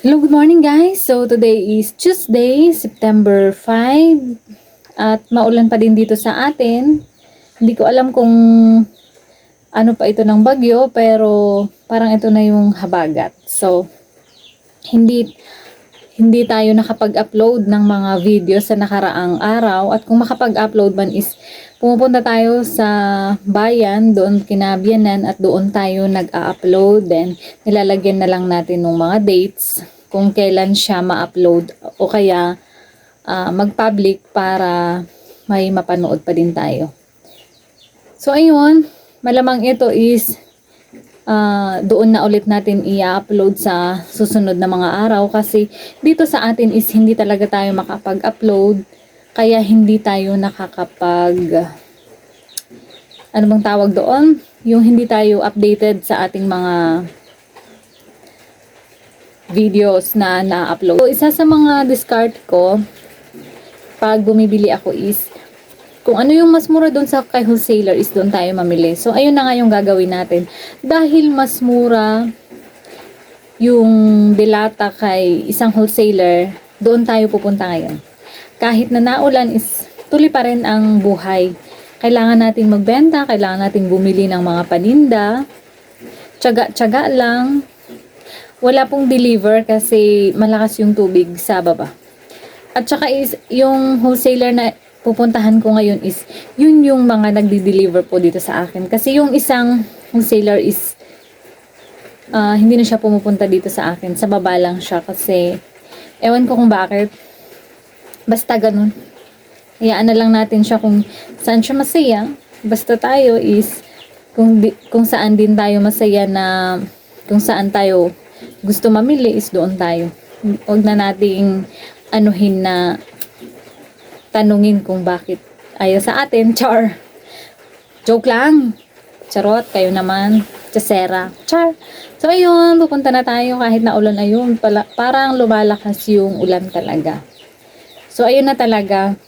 Hello, good morning guys. So today is Tuesday, September 5 at maulan pa din dito sa atin. Hindi ko alam kung ano pa ito ng bagyo pero parang ito na yung habagat. So hindi hindi tayo nakapag-upload ng mga video sa nakaraang araw at kung makapag-upload man is pumupunta tayo sa bayan doon kinabiyanan at doon tayo nag-a-upload, then nilalagyan na lang natin ng mga dates kung kailan siya ma-upload o kaya mag-public para may mapanood pa din tayo. So ayun, malamang ito is doon na ulit natin i-upload sa susunod na mga araw kasi dito sa atin is hindi talaga tayo makapag-upload kaya hindi tayo nakakapag ano bang tawag doon? Yung hindi tayo updated sa ating mga videos na na-upload. So isa sa mga discard ko pag bumibili ako is kung ano yung mas mura doon sa kay wholesaler is doon tayo mamili. So, ayun na nga yung gagawin natin. Dahil mas mura yung dilata kay isang wholesaler, doon tayo pupunta ngayon. Kahit na naulan is tuloy pa rin ang buhay. Kailangan nating magbenta, kailangan nating bumili ng mga paninda. Tiyaga-tiyaga lang. Wala pong deliver kasi malakas yung tubig sa baba. At saka is yung wholesaler na pupuntahan ko ngayon is yun yung mga nagdi-deliver po dito sa akin. Kasi yung isang wholesaler is hindi na siya pumupunta dito sa akin. Sa baba lang siya kasi ewan ko kung bakit. Basta ganun. Hayaan na lang natin siya kung saan siya masaya. Basta tayo is kung saan din tayo masaya na kung saan tayo gusto mamili is doon tayo. Huwag na nating anuhin na tanungin kung bakit ayaw sa atin. Char. Joke lang. Charot. Kayo naman. Chasera. Char. So, ayun. Pupunta na tayo kahit na ulan. Ayun. Parang lumalakas yung ulan talaga. So, ayun na talaga.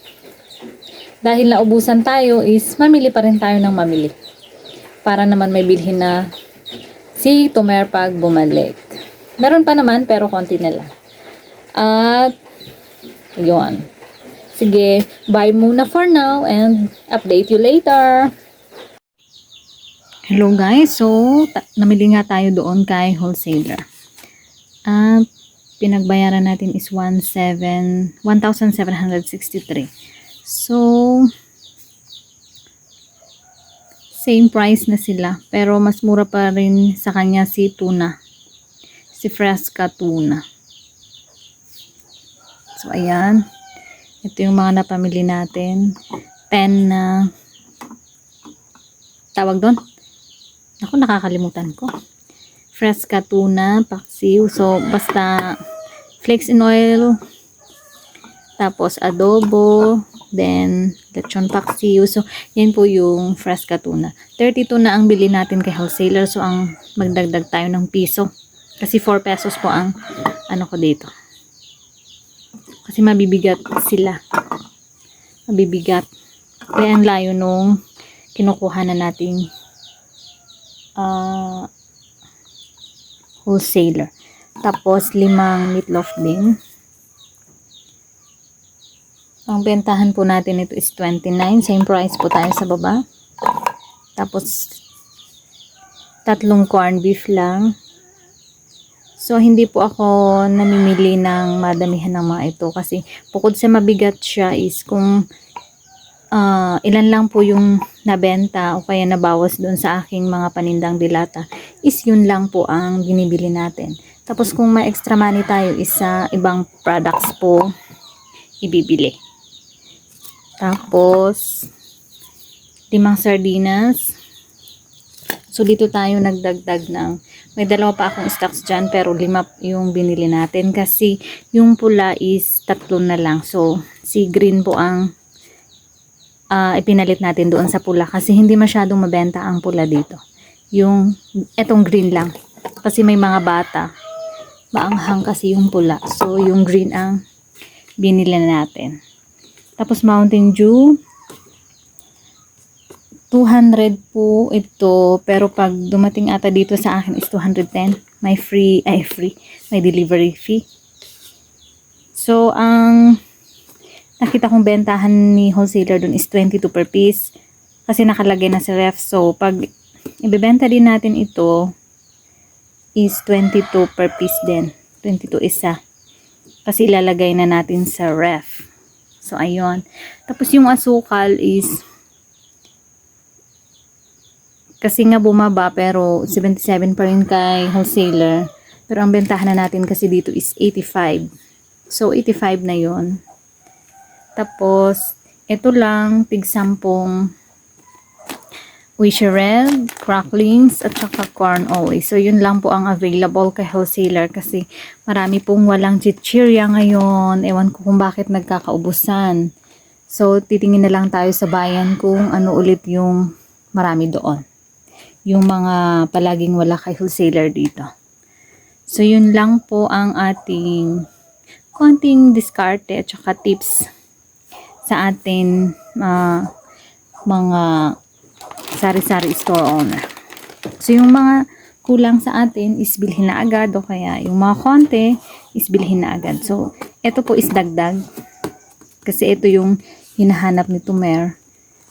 Dahil naubusan tayo is mamili pa rin tayo ng mamili. Para naman may bilhin na si Tomer pag bumalik. Meron pa naman pero konti na lang. At yun. Sige, bye muna for now and update you later. Hello guys, so namili nga tayo doon kay wholesaler. At pinagbayaran natin is 1,763. So, same price na sila. Pero mas mura pa rin sa kanya si tuna. Si Fresca tuna. So, ayan. Ito yung mga napamili natin. 10 na tawag doon. Ako, nakakalimutan ko. Fresca tuna, paksiw. So, basta flakes in oil. Tapos, adobo. Then, lechon paksiw. So, yan po yung Fresca tuna. 32 na ang bili natin kay wholesaler. So, ang magdagdag tayo ng piso. Kasi 4 pesos po ang ano ko dito. Kasi mabibigat sila. Mabibigat. Kaya ang layo nung kinukuha na nating wholesaler. Tapos 5 meatloaf din. Ang bentahan po natin ito is 29. Same price po tayo sa baba. Tapos 3 corned beef lang. So, hindi po ako namimili ng madamihan ng mga ito kasi bukod sa mabigat siya is kung ilan lang po yung nabenta o kaya nabawas doon sa aking mga panindang dilata is yun lang po ang binibili natin. Tapos kung may extra money tayo is sa ibang products po ibibili. Tapos 5 sardinas. So, dito tayo nagdagdag ng, may 2 pa akong stocks dyan, pero 5 yung binili natin. Kasi, yung pula is 3 na lang. So, si green po ang ipinalit natin doon sa pula. Kasi, hindi masyadong mabenta ang pula dito. Yung, etong green lang. Kasi may mga bata. Maanghang kasi yung pula. So, yung green ang binili natin. Tapos, Mountain Dew. 200 po ito, pero pag dumating ata dito sa akin is 210. may may delivery fee. So, ang nakita kong bentahan ni wholesaler dun is 22 per piece. Kasi nakalagay na sa ref. So, pag ibebenta din natin ito, is 22 per piece din. 22 isa. Kasi ilalagay na natin sa ref. So, ayun. Tapos yung asukal is kasi nga bumaba pero 77 pa rin kay wholesaler. Pero ang bentahan na natin kasi dito is 85. So, 85 na yon. Tapos, ito lang, tig 10 Wisher Red, cracklings, at saka corn always. So, yun lang po ang available kay wholesaler kasi marami pong walang chichirya ngayon. Ewan ko kung bakit nagkakaubusan. So, titingin na lang tayo sa bayan kung ano ulit yung marami doon. Yung mga palaging wala kay wholesaler dito. So, yun lang po ang ating konting diskarte at saka tips sa atin mga sari-sari store owner. So, yung mga kulang sa atin is bilhin na agad o kaya yung mga konti is bilhin na agad. So, ito po is dagdag kasi ito yung hinahanap ni Tumer.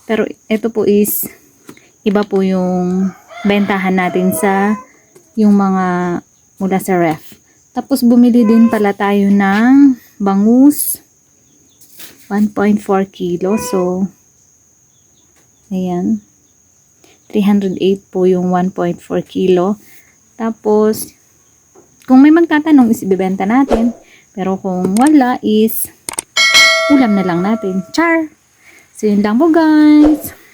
Pero ito po is iba po yung bentahan natin sa yung mga mula sa ref. Tapos bumili din pala tayo ng bangus 1.4 kilo. So, ayan. 308 po yung 1.4 kilo. Tapos, kung may magtatanong is ibibenta natin. Pero kung wala is ulam na lang natin. Char! So, yun lang po guys.